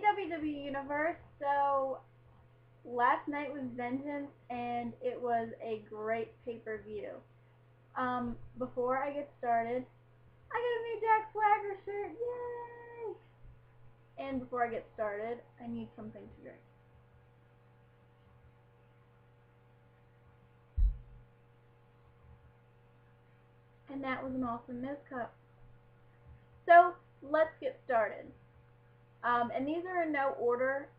WWE Universe. So last night was Vengeance, and it was a great pay-per-view. Before I get started, I got a new Jack Swagger shirt, yay! And before I get started, I need something to drink. And that was an awesome Miz Cup. So let's get started. And these are in no order.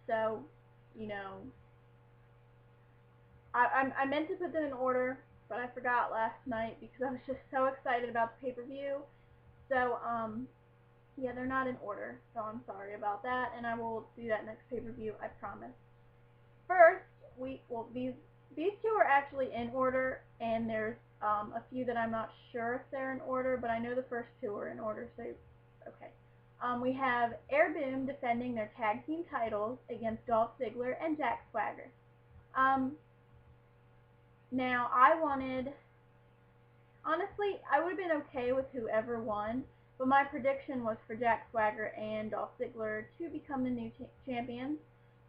So, you know, I meant to put them in order, but I forgot last night because I was just so excited about the pay-per-view. So, yeah, they're not in order, so I'm sorry about that, and I will do that next pay-per-view, I promise. First, these two are actually in order, and there's a few that I'm not sure if they're in order, but I know the first two are in order, so okay. We have Air Boom defending their tag team titles against Dolph Ziggler and Jack Swagger. Now, honestly, I would have been okay with whoever won, but my prediction was for Jack Swagger and Dolph Ziggler to become the new champions.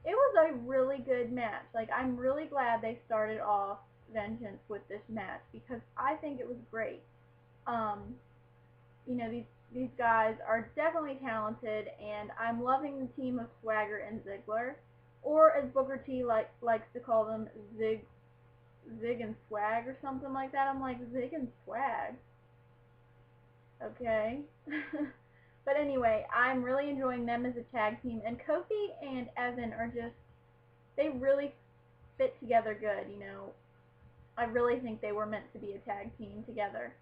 It was a really good match. Like, I'm really glad they started off Vengeance with this match because I think it was great. You know, these guys are definitely talented, and I'm loving the team of Swagger and Ziggler, or as Booker T likes to call them, Zig and Swag or something like that. I'm like, Zig and Swag? Okay. But anyway, I'm really enjoying them as a tag team, and Kofi and Evan are just, they really fit together good, you know. I really think they were meant to be a tag team together.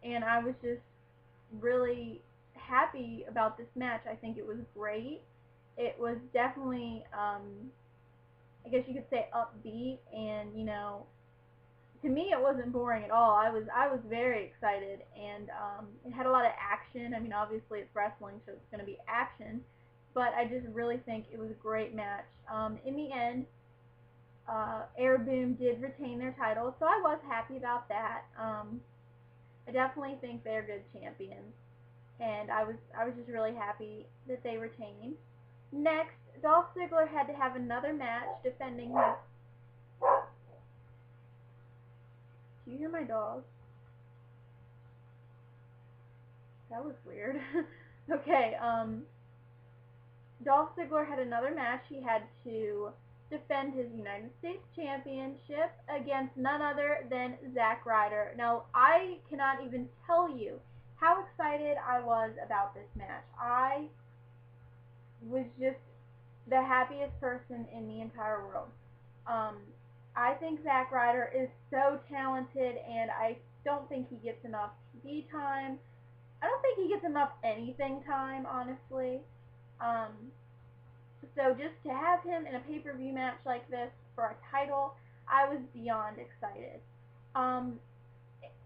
And I was just really happy about this match. I think it was great. It was definitely, I guess you could say upbeat, and you know, to me it wasn't boring at all. I was very excited, and it had a lot of action. I mean, obviously it's wrestling, so it's going to be action, but I just really think it was a great match. In the end, Air Boom did retain their title, so I was happy about that. I definitely think they're good champions, and I was just really happy that they retained. Next, Dolph Ziggler had to have another match defending his... Do you hear my dog? That was weird. Okay, Dolph Ziggler had another match. He had to defend his United States Championship against none other than Zack Ryder. Now, I cannot even tell you how excited I was about this match. I was just the happiest person in the entire world. I think Zack Ryder is so talented, and I don't think he gets enough TV time. I don't think he gets enough anything time, honestly. So just to have him in a pay-per-view match like this for a title, I was beyond excited.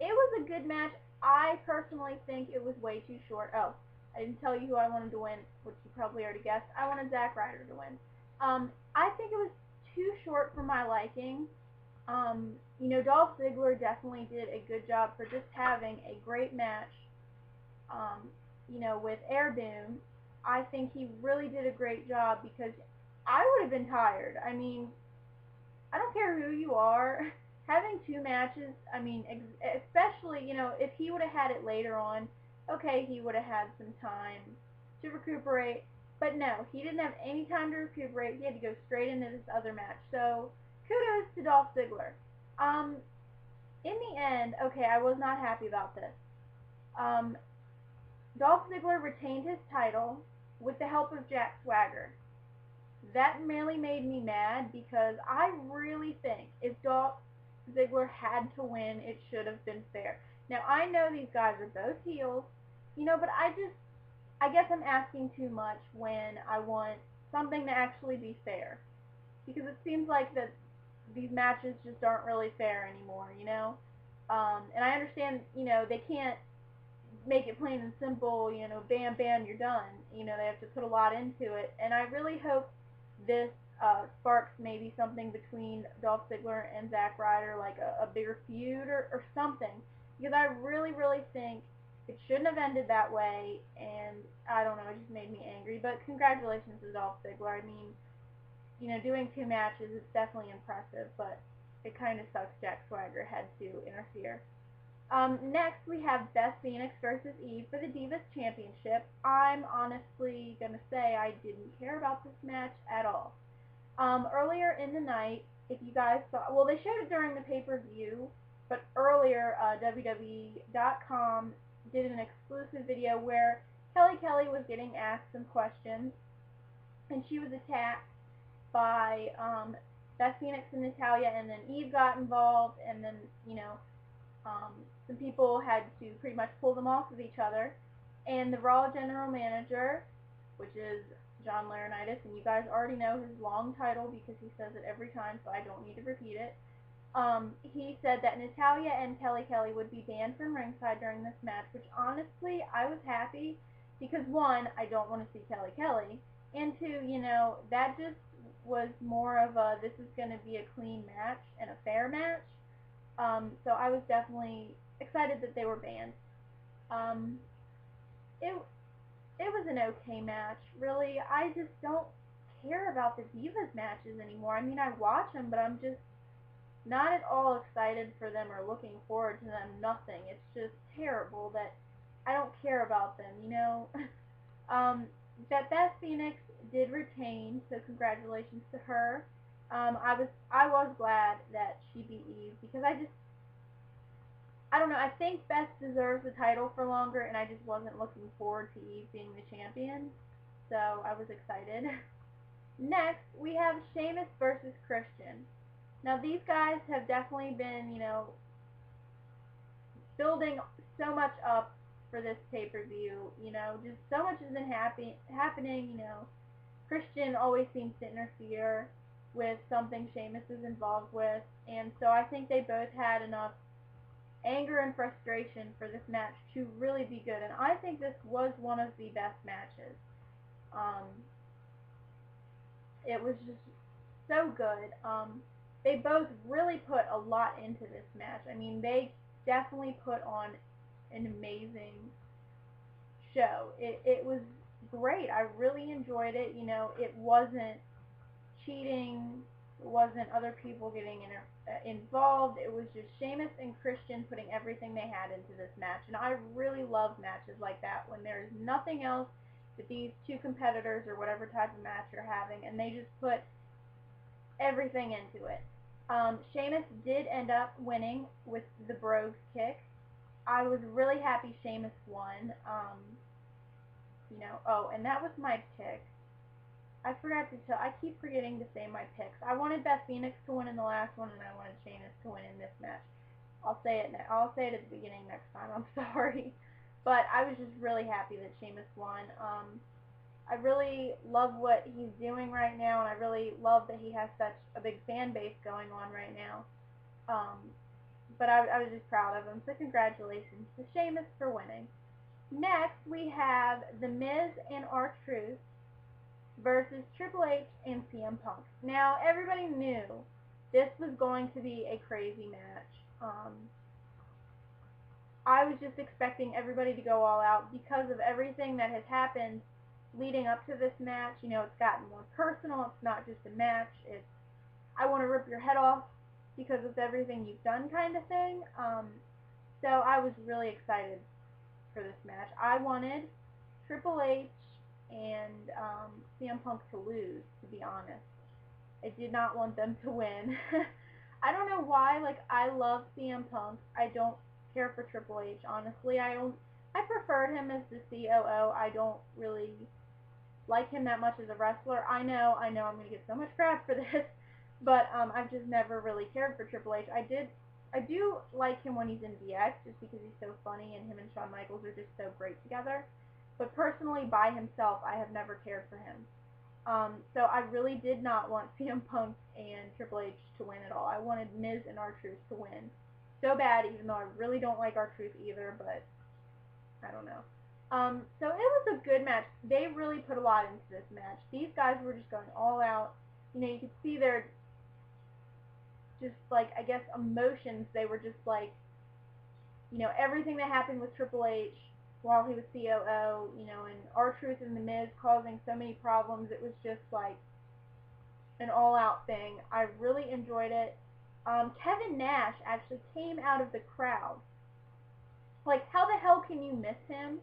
It was a good match. I personally think it was way too short. Oh, I didn't tell you who I wanted to win, which you probably already guessed. I wanted Zack Ryder to win. I think it was too short for my liking. You know, Dolph Ziggler definitely did a good job for just having a great match, you know, with Air Boom. I think he really did a great job because I would have been tired. I mean, I don't care who you are. Having two matches, I mean, especially, you know, if he would have had it later on, okay, he would have had some time to recuperate. But no, he didn't have any time to recuperate. He had to go straight into this other match. So, kudos to Dolph Ziggler. In the end, okay, I was not happy about this. Dolph Ziggler retained his title with the help of Jack Swagger. That really made me mad because I really think if Dolph Ziggler had to win, it should have been fair. Now, I know these guys are both heels, you know, but I guess I'm asking too much when I want something to actually be fair. Because it seems like that these matches just aren't really fair anymore, you know? And I understand, you know, they can't make it plain and simple, you know, bam, bam, you're done. You know, they have to put a lot into it. And I really hope this sparks maybe something between Dolph Ziggler and Zack Ryder, like a bigger feud or something. Because I really, really think it shouldn't have ended that way, and I don't know, it just made me angry. But congratulations to Dolph Ziggler. I mean, doing 2 matches is definitely impressive, but it kind of sucks Jack Swagger had to interfere. Next, we have Beth Phoenix versus Eve for the Divas Championship. I'm honestly going to say I didn't care about this match at all. Earlier in the night, if you guys saw, well, they showed it during the pay-per-view, but earlier, WWE.com did an exclusive video where Kelly was getting asked some questions, and she was attacked by Beth Phoenix and Natalya, and then Eve got involved, and then, some people had to pretty much pull them off of each other, and the Raw General Manager, which is John Laurinaitis, and you guys already know his long title because he says it every time, so I don't need to repeat it. He said that Natalya and Kelly would be banned from ringside during this match, which honestly, I was happy because, one, I don't want to see Kelly, and two, that just was more of a, this is going to be a clean match and a fair match. So I was definitely excited that they were banned. It was an okay match, really. I just don't care about the Divas matches anymore. I mean, I watch them, but I'm just not at all excited for them or looking forward to them. Nothing. It's just terrible that I don't care about them, That Beth Phoenix did retain, so congratulations to her. I was glad that she beat Eve because I don't know, I think Beth deserves the title for longer, and I just wasn't looking forward to Eve being the champion, so I was excited. Next, we have Sheamus versus Christian. Now, these guys have definitely been, building so much up for this pay-per-view, just so much has been happening, Christian always seems to interfere with something Sheamus is involved with, and so I think they both had enough anger and frustration for this match to really be good, and I think this was one of the best matches. It was just so good. They both really put a lot into this match. I mean, they definitely put on an amazing show. It was great. I really enjoyed it. It wasn't cheating. It wasn't other people getting involved. It was just Sheamus and Christian putting everything they had into this match. And I really love matches like that when there's nothing else but these two competitors or whatever type of match you're having, and they just put everything into it. Sheamus did end up winning with the Brogues kick. I was really happy Sheamus won. Oh, and that was my pick. I forgot to tell. I keep forgetting to say my picks. I wanted Beth Phoenix to win in the last one, and I wanted Sheamus to win in this match. I'll say it at the beginning next time. I'm sorry, but I was just really happy that Sheamus won. I really love what he's doing right now, and I really love that he has such a big fan base going on right now. But I was just proud of him. So congratulations to Sheamus for winning. Next, we have The Miz and R-Truth versus Triple H and CM Punk. Now, everybody knew this was going to be a crazy match. I was just expecting everybody to go all out because of everything that has happened leading up to this match. It's gotten more personal. It's not just a match. It's, I want to rip your head off because of everything you've done kind of thing. So I was really excited for this match. I wanted Triple H and CM Punk to lose, to be honest. I did not want them to win. I don't know why. I love CM Punk. I don't care for Triple H, honestly. I preferred him as the COO. I don't really like him that much as a wrestler. I know I'm going to get so much crap for this, but I've just never really cared for Triple H. I do like him when he's in DX, just because he's so funny, and him and Shawn Michaels are just so great together. But personally, by himself, I have never cared for him. So I really did not want CM Punk and Triple H to win at all. I wanted Miz and R-Truth to win so bad, even though I really don't like R-Truth either, but I don't know. So it was a good match. They really put a lot into this match. These guys were just going all out. You could see their just, I guess, emotions. They were just everything that happened with Triple H, while he was COO, you know, and R-Truth and The Miz causing so many problems. It was just like an all-out thing. I really enjoyed it. Kevin Nash actually came out of the crowd. Like, how the hell can you miss him?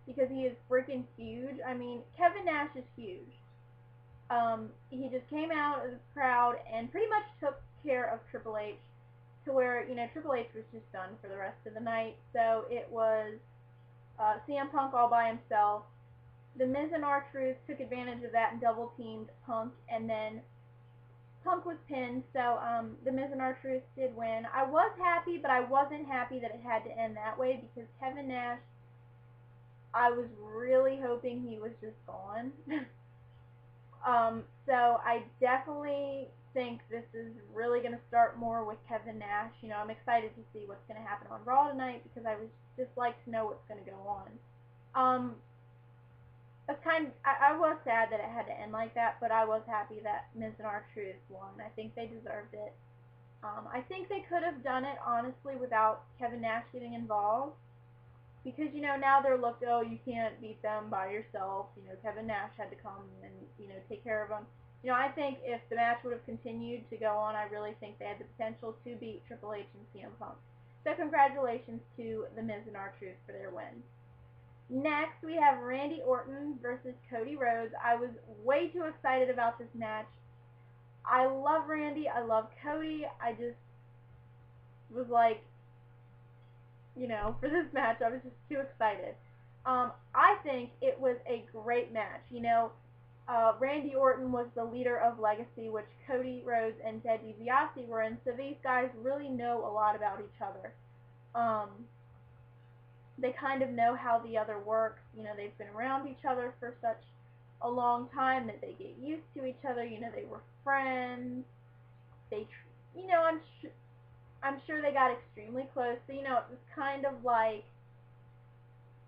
Because he is freaking huge. I mean, Kevin Nash is huge. He just came out of the crowd and pretty much took care of Triple H to where, you know, Triple H was just done for the rest of the night. So it was CM Punk all by himself. The Miz and R-Truth took advantage of that and double teamed Punk, and then Punk was pinned. So the Miz and R-Truth did win. I was happy, but I wasn't happy that it had to end that way because Kevin Nash, I was really hoping he was just gone. So I definitely think this is really going to start more with Kevin Nash. You know, I'm excited to see what's going to happen on Raw tonight because I would just like to know what's going to go on. I was sad that it had to end like that, but I was happy that Miz and R-Truth won. I think they deserved it. I think they could have done it, honestly, without Kevin Nash getting involved. Because, you know, now they're looked, oh, you can't beat them by yourself. You know, Kevin Nash had to come and, you know, take care of them. You know, I think if the match would have continued to go on, I really think they had the potential to beat Triple H and CM Punk. So congratulations to The Miz and R-Truth for their win. Next, we have Randy Orton versus Cody Rhodes. I was way too excited about this match. I love Randy. I love Cody. I just was like, you know, for this match, I was just too excited. I think it was a great match. You know, Randy Orton was the leader of Legacy, which Cody Rhodes and Ted DiBiase were in, so these guys really know a lot about each other. They kind of know how the other works. You know, they've been around each other for such a long time that they get used to each other. You know, they were friends. You know, I'm sure they got extremely close. So, you know, it was kind of like,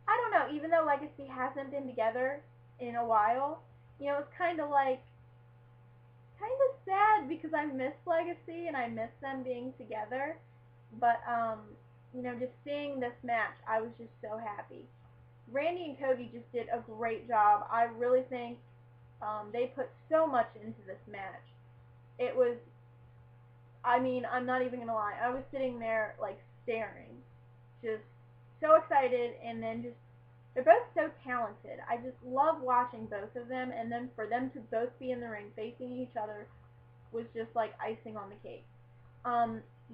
I don't know, even though Legacy hasn't been together in a while, you know, it's kind of like, kind of sad because I miss Legacy and I miss them being together. But, you know, just seeing this match, I was just so happy. Randy and Cody just did a great job. I really think they put so much into this match. It was, I mean, I'm not even going to lie. I was sitting there, like, staring. Just so excited, and then just, they're both so talented. I just love watching both of them, and then for them to both be in the ring facing each other was just like icing on the cake.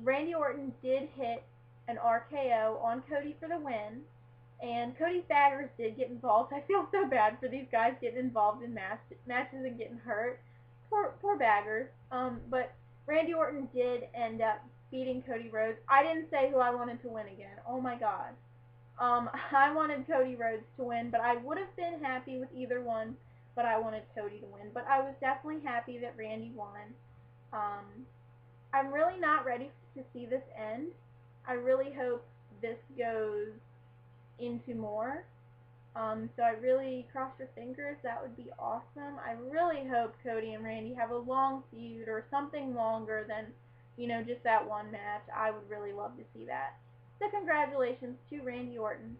Randy Orton did hit an RKO on Cody for the win, and Cody's baggers did get involved. I feel so bad for these guys getting involved in matches and getting hurt. Poor baggers. But Randy Orton did end up beating Cody Rhodes. I didn't say who I wanted to win again. Oh my god. I wanted Cody Rhodes to win, but I would have been happy with either one, but I wanted Cody to win. But I was definitely happy that Randy won. I'm really not ready to see this end. I really hope this goes into more. So I really cross your fingers. That would be awesome. I really hope Cody and Randy have a long feud or something longer than, you know, just that one match. I would really love to see that. So congratulations to Randy Orton.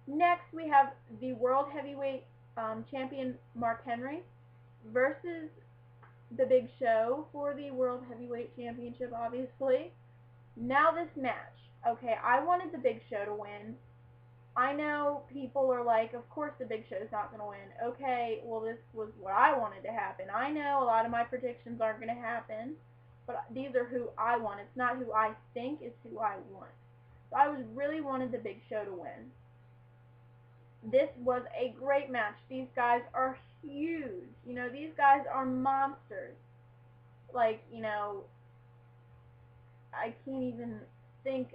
Next, we have the World Heavyweight Champion Mark Henry versus the Big Show for the World Heavyweight Championship, obviously. Now this match. Okay, I wanted the Big Show to win. I know people are like, of course the Big Show's not going to win. Okay, well this was what I wanted to happen. I know a lot of my predictions aren't going to happen, but these are who I want. It's not who I think, it's who I want. So I really wanted the Big Show to win. This was a great match. These guys are huge. You know, these guys are monsters. Like, you know, I can't even think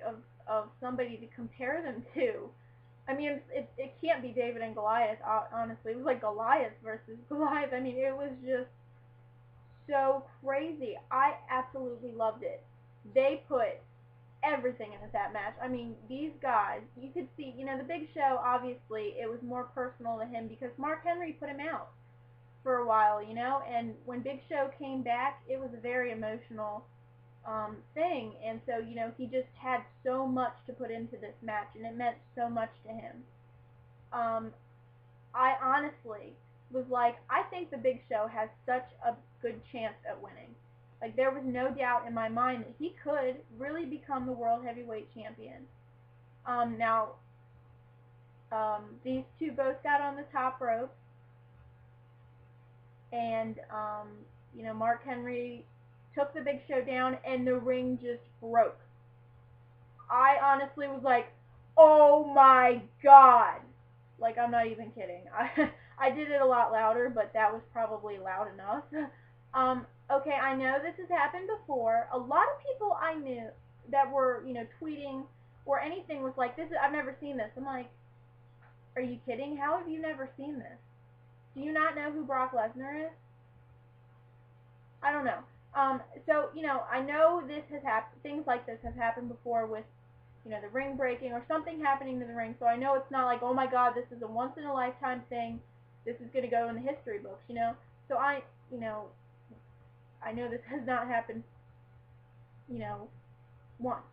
of somebody to compare them to. I mean, it can't be David and Goliath, honestly. It was like Goliath versus Goliath. I mean, it was just so crazy. I absolutely loved it. They put everything into that match. I mean, these guys, you could see, you know, the Big Show, obviously, it was more personal to him because Mark Henry put him out for a while, you know, and when Big Show came back, it was a very emotional thing, and so, you know, he just had so much to put into this match, and it meant so much to him. I honestly was like, I think the Big Show has such a good chance at winning. Like, there was no doubt in my mind that he could really become the World Heavyweight Champion. Now, these two both got on the top rope, and, Mark Henry took the Big Show down, and the ring just broke. I honestly was like, oh my god. Like, I'm not even kidding. I did it a lot louder, but that was probably loud enough. Okay, I know this has happened before. A lot of people I knew that were, tweeting or anything was like, I've never seen this. I'm like, are you kidding? How have you never seen this? Do you not know who Brock Lesnar is? I don't know. So, I know this has happened, things like this have happened before with, the ring breaking or something happening to the ring. So I know it's not like, oh my god, this is a once in a lifetime thing. This is going to go in the history books, So I know this has not happened, once.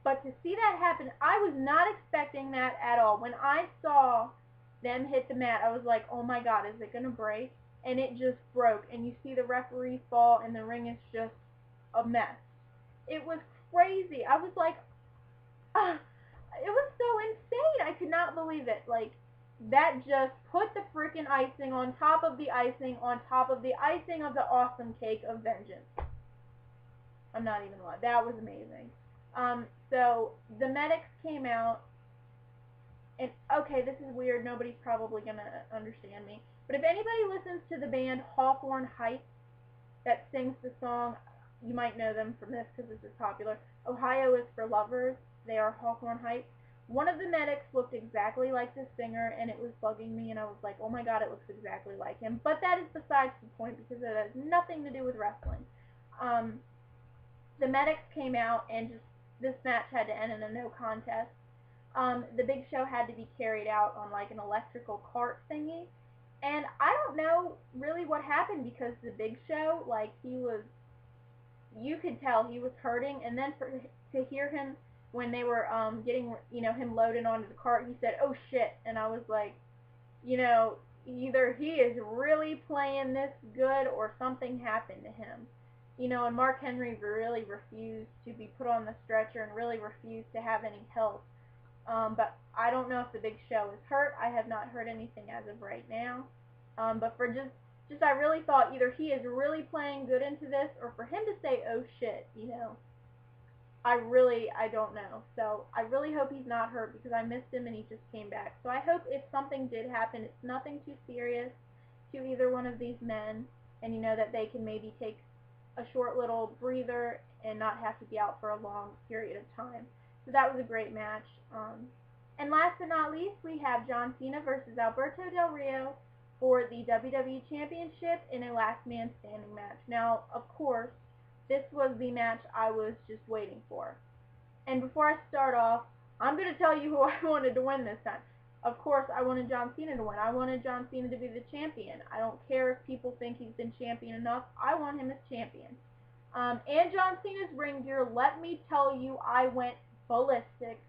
But to see that happen, I was not expecting that at all. When I saw them hit the mat, I was like, oh my god, is it going to break? And it just broke. And you see the referee fall, and the ring is just a mess. It was crazy. I was like, it was so insane. I could not believe it. Like, that just put the freaking icing on top of the icing on top of the icing of the awesome cake of vengeance. I'm not even lying. That was amazing. So the medics came out, and okay, this is weird. Nobody's probably gonna understand me, but if anybody listens to the band Hawthorne Heights that sings the song, you might know them from this because this is popular. Ohio is for Lovers. They are Hawthorne Heights. One of the medics looked exactly like the singer, and it was bugging me, and I was like, oh my god, it looks exactly like him. But that is besides the point because it has nothing to do with wrestling. The medics came out, and just this match had to end in a no contest. The Big Show had to be carried out on like an electrical cart thingy, and I don't know really what happened because the Big Show, like, you could tell he was hurting, and then to hear him when they were getting him loaded onto the cart, he said, oh shit, and I was like, either he is really playing this good or something happened to him. And Mark Henry really refused to be put on the stretcher and really refused to have any help. But I don't know if the Big Show is hurt. I have not heard anything as of right now. But for just I really thought either he is really playing good into this, or for him to say, oh shit, I don't know. So I really hope he's not hurt because I missed him and he just came back. So I hope if something did happen, it's nothing too serious to either one of these men, and that they can maybe take a short little breather and not have to be out for a long period of time. So that was a great match. And last but not least, we have John Cena versus Alberto Del Rio for the WWE Championship in a last man standing match. Now, of course, this was the match I was just waiting for. And before I start off, I'm going to tell you who I wanted to win this time. Of course, I wanted John Cena to win. I wanted John Cena to be the champion. I don't care if people think he's been champion enough. I want him as champion. And John Cena's ring gear, let me tell you, I went ballistic.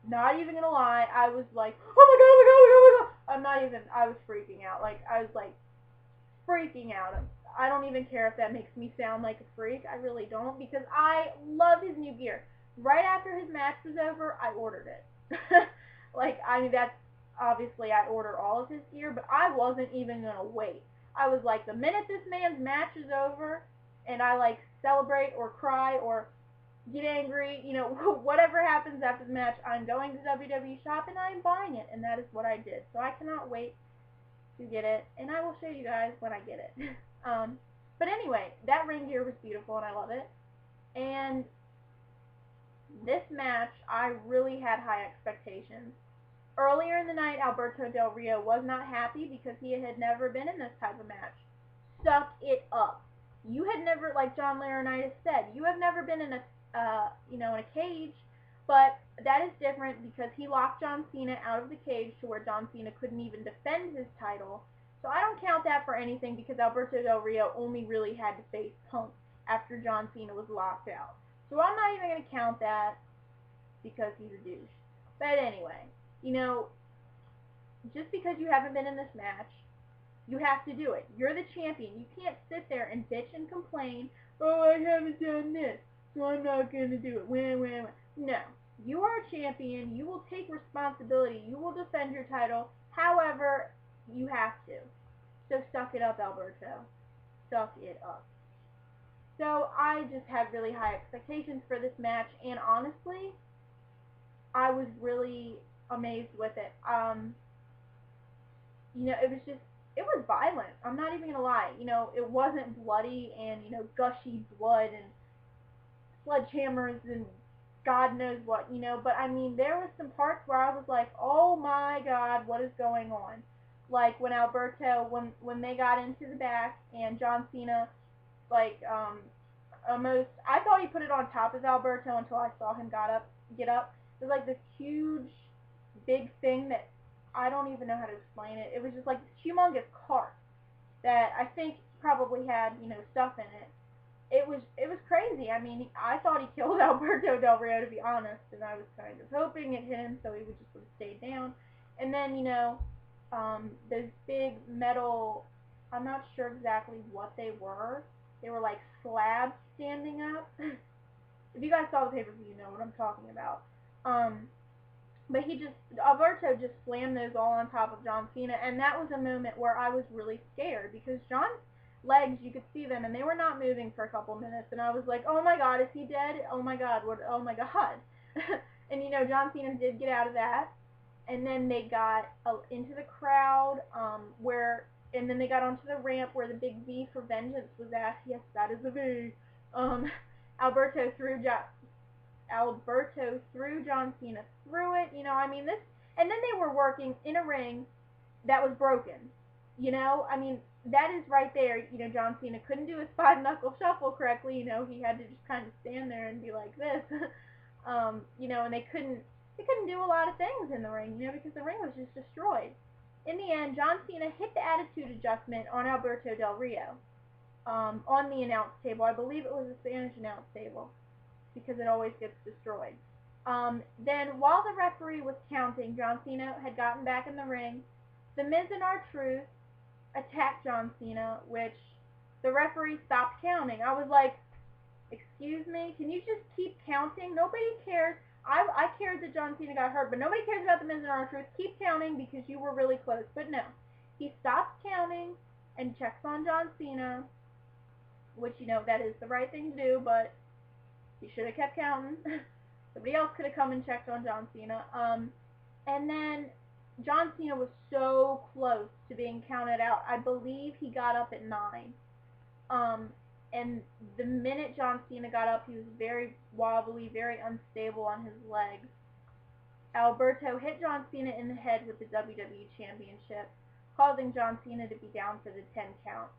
Not even going to lie. I was like, oh my god, oh my god, oh my god. I was freaking out. I was freaking out. I don't even care if that makes me sound like a freak. I really don't, because I love his new gear. Right after his match was over, I ordered it. That's obviously I order all of his gear, but I wasn't even going to wait. I was like, the minute this man's match is over, and I celebrate or cry or get angry, whatever happens after the match, I'm going to WWE Shop and I'm buying it, and that is what I did. So I cannot wait to get it, and I will show you guys when I get it. But anyway, that ring gear was beautiful, and I love it. And this match, I really had high expectations. Earlier in the night, Alberto Del Rio was not happy because he had never been in this type of match. Suck it up. You had never, like John Laurinaitis said, you have never been in a in a cage, but that is different because he locked John Cena out of the cage to where John Cena couldn't even defend his title. So I don't count that for anything because Alberto Del Rio only really had to face Punk after John Cena was locked out. So I'm not even going to count that because he's a douche. But anyway, just because you haven't been in this match, you have to do it. You're the champion. You can't sit there and bitch and complain, oh, I haven't done this, so I'm not going to do it. Wah, wah, wah. No. You are a champion. You will take responsibility. You will defend your title. However, you have to. So suck it up, Alberto. Suck it up. So I just had really high expectations for this match, and honestly, I was really amazed with it. It was just, it was violent. I'm not even gonna lie. It wasn't bloody and, gushy blood and sledgehammers and God knows what, but I mean, there was some parts where I was like, oh my God, what is going on? Like when Alberto, when they got into the back and John Cena, like, almost, I thought he put it on top of Alberto until I saw him get up. It was like this huge, big thing that I don't even know how to explain it. It was just like this humongous cart that I think probably had, stuff in it. It was crazy. I mean, I thought he killed Alberto Del Rio, to be honest, and I was kind of hoping it hit him so he would just sort of stay down. And then, those big metal, I'm not sure exactly what they were. They were like slabs standing up. If you guys saw the pay-per-view, you know what I'm talking about. But Alberto just slammed those all on top of John Cena, and that was a moment where I was really scared because John's legs, you could see them, and they were not moving for a couple minutes, and I was like, oh my God, is he dead? Oh my God, what? Oh my God. And John Cena did get out of that, and then they got into the crowd, and then they got onto the ramp where the big V for Vengeance was at. Yes, that is a V. Alberto threw John Cena through it. I mean, this, and then they were working in a ring that was broken. I mean, that is right there. John Cena couldn't do his 5-knuckle shuffle correctly. He had to just kind of stand there and be like this. And they couldn't do a lot of things in the ring, because the ring was just destroyed. In the end, John Cena hit the attitude adjustment on Alberto Del Rio, on the announce table. I believe it was a Spanish announce table, because it always gets destroyed. Then, while the referee was counting, John Cena had gotten back in the ring. The Miz and R-Truth attacked John Cena, which the referee stopped counting. I was like, excuse me, can you just keep counting? Nobody cares. I cared that John Cena got hurt, but nobody cares about the Miz and R-Truth. Keep counting because you were really close. But no, he stops counting and checks on John Cena, which, that is the right thing to do, but he should have kept counting. Somebody else could have come and checked on John Cena. And then John Cena was so close to being counted out. I believe he got up at 9. And the minute John Cena got up, he was very wobbly, very unstable on his legs. Alberto hit John Cena in the head with the WWE Championship, causing John Cena to be down for the 10 count.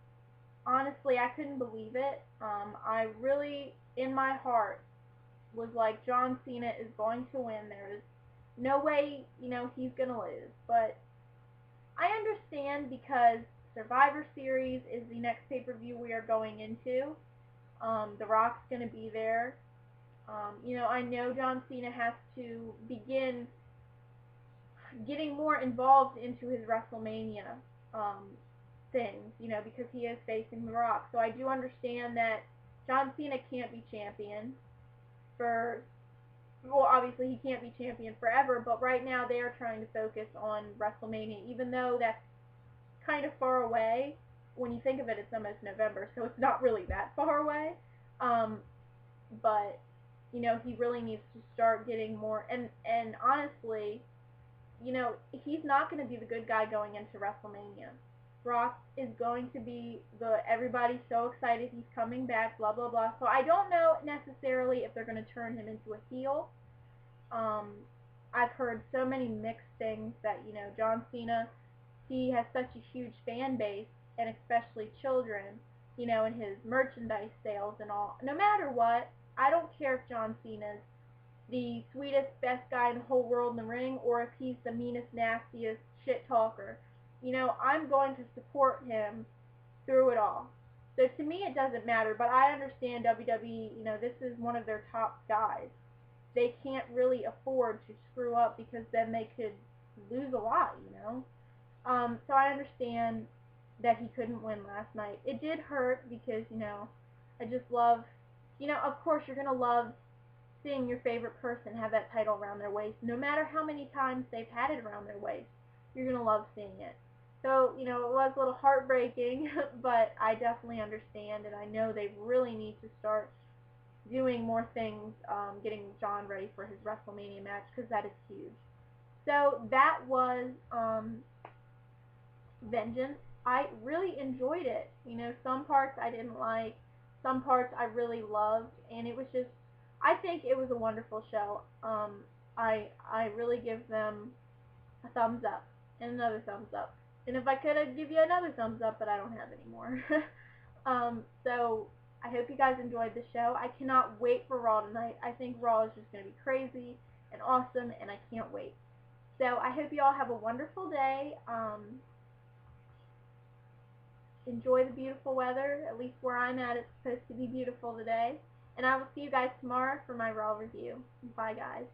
Honestly, I couldn't believe it. I really, in my heart, was like, John Cena is going to win. There is no way, he's going to lose. But I understand because Survivor Series is the next pay-per-view we are going into. The Rock's going to be there. I know John Cena has to begin getting more involved into his WrestleMania things, because he is facing The Rock. So I do understand that John Cena can't be champion obviously he can't be champion forever, but right now they are trying to focus on WrestleMania, even though that's kind of far away. When you think of it, it's almost November, so it's not really that far away. But he really needs to start getting more, and honestly, he's not going to be the good guy going into WrestleMania. Brock is going to be everybody's so excited he's coming back, blah, blah, blah. So I don't know necessarily if they're going to turn him into a heel. I've heard so many mixed things that, John Cena, he has such a huge fan base, and especially children, and his merchandise sales and all. No matter what, I don't care if John Cena's the sweetest, best guy in the whole world in the ring, or if he's the meanest, nastiest shit talker. I'm going to support him through it all. So to me, it doesn't matter, but I understand WWE, this is one of their top guys. They can't really afford to screw up because then they could lose a lot, you know. So I understand that he couldn't win last night. It did hurt because, you know, I just love, you know, of course you're going to love seeing your favorite person have that title around their waist. No matter how many times they've had it around their waist, you're going to love seeing it. So, you know, it was a little heartbreaking, but I definitely understand, and I know they really need to start doing more things, getting John ready for his WrestleMania match, because that is huge. So that was Vengeance. I really enjoyed it. You know, some parts I didn't like, some parts I really loved, and it was just, I think it was a wonderful show. I really give them a thumbs up and another thumbs up. And if I could, I'd give you another thumbs up, but I don't have any more. So I hope you guys enjoyed the show. I cannot wait for Raw tonight. I think Raw is just going to be crazy and awesome, and I can't wait. So I hope you all have a wonderful day. Enjoy the beautiful weather. At least where I'm at, it's supposed to be beautiful today. And I will see you guys tomorrow for my Raw review. Bye, guys.